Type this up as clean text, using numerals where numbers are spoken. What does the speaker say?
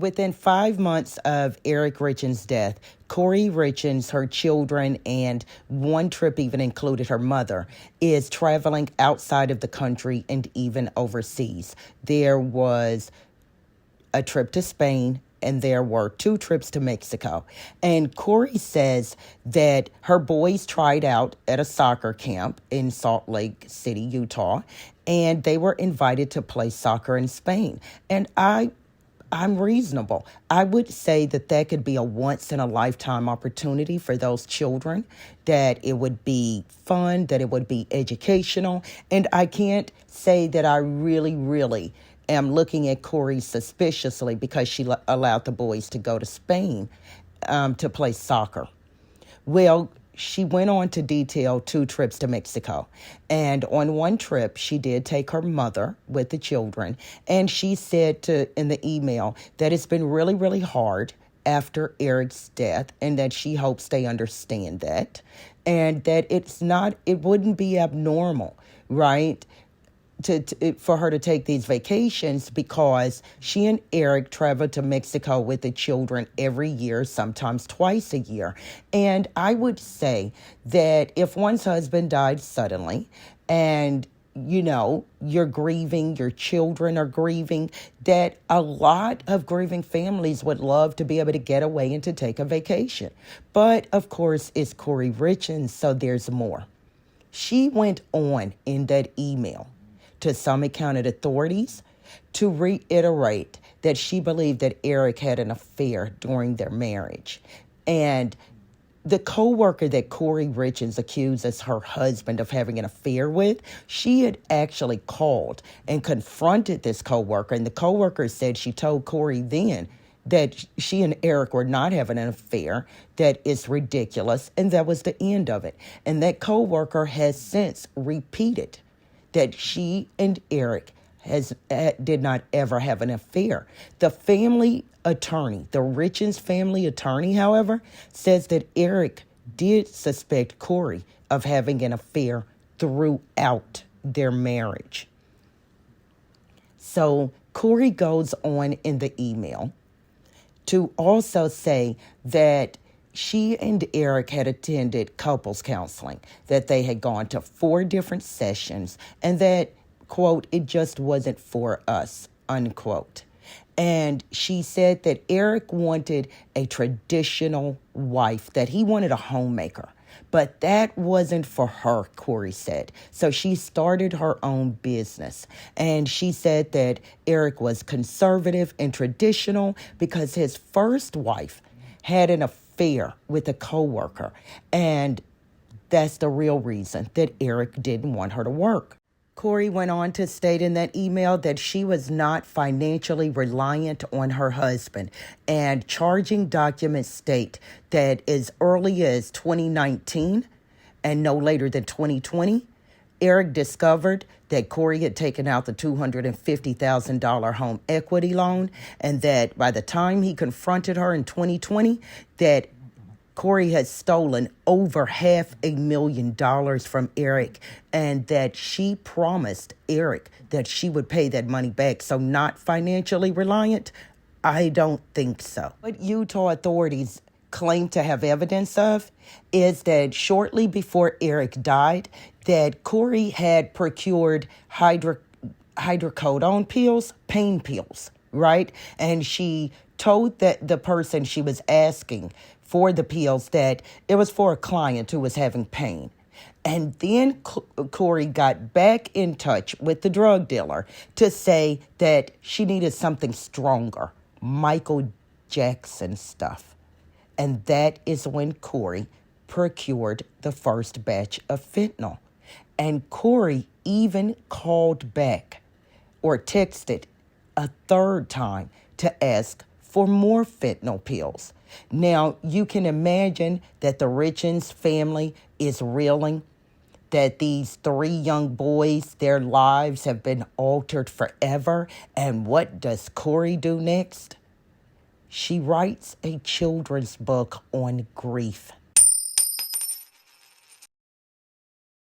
Within 5 months of Eric Richins' death, Kouri Richins, her children, and one trip even included her mother, is traveling outside of the country and even overseas. There was a trip to Spain, and there were 2 trips to Mexico. And Kouri says that her boys tried out at a soccer camp in Salt Lake City, Utah, and they were invited to play soccer in Spain. And I'm reasonable. I would say that could be a once-in-a-lifetime opportunity for those children, that it would be fun, that it would be educational. And I can't say that I really am looking at Kouri suspiciously because she allowed the boys to go to Spain to play soccer. Well, she went on to detail 2 trips to Mexico. And on one trip, she did take her mother with the children. And she said in the email that it's been really hard after Eric's death, and that she hopes they understand that. And that it wouldn't be abnormal, right, for her to take these vacations, because she and Eric travel to Mexico with the children every year, sometimes twice a year. And I would say that if one's husband died suddenly and you're grieving, your children are grieving, that a lot of grieving families would love to be able to get away and to take a vacation. But of course, it's Kouri Richins, so there's more. She went on in that email to some accounted authorities to reiterate that she believed that Eric had an affair during their marriage. And the co-worker that Kouri Richins accuses her husband of having an affair with, she had actually called and confronted this co-worker. And the co-worker said she told Kouri then that she and Eric were not having an affair, that it's ridiculous, and that was the end of it. And that co-worker has since repeated that she and Eric did not ever have an affair. The family attorney, the Richins family attorney, however, says that Eric did suspect Kouri of having an affair throughout their marriage. So Kouri goes on in the email to also say that she and Eric had attended couples counseling, that they had gone to 4 different sessions, and that, quote, it just wasn't for us, unquote. And she said that Eric wanted a traditional wife, that he wanted a homemaker. But that wasn't for her, Kouri said. So she started her own business. And she said that Eric was conservative and traditional because his first wife had an affair with a coworker, and that's the real reason that Eric didn't want her to work. Kouri went on to state in that email that she was not financially reliant on her husband, and charging documents state that as early as 2019 and no later than 2020, Eric discovered that Kouri had taken out the $250,000 home equity loan, and that by the time he confronted her in 2020, that Kouri had stolen over $500,000 from Eric, and that she promised Eric that she would pay that money back. So not financially reliant? I don't think so. What Utah authorities claim to have evidence of is that shortly before Eric died, that Kouri had procured hydrocodone pills, pain pills, right? And she told that the person she was asking for the pills that it was for a client who was having pain. And then Kouri got back in touch with the drug dealer to say that she needed something stronger, Michael Jackson stuff. And that is when Kouri procured the first batch of fentanyl. And Kouri even called back or texted a 3rd time to ask for more fentanyl pills. Now, you can imagine that the Richins family is reeling, that these 3 young boys, their lives have been altered forever. And what does Kouri do next? She writes a children's book on grief.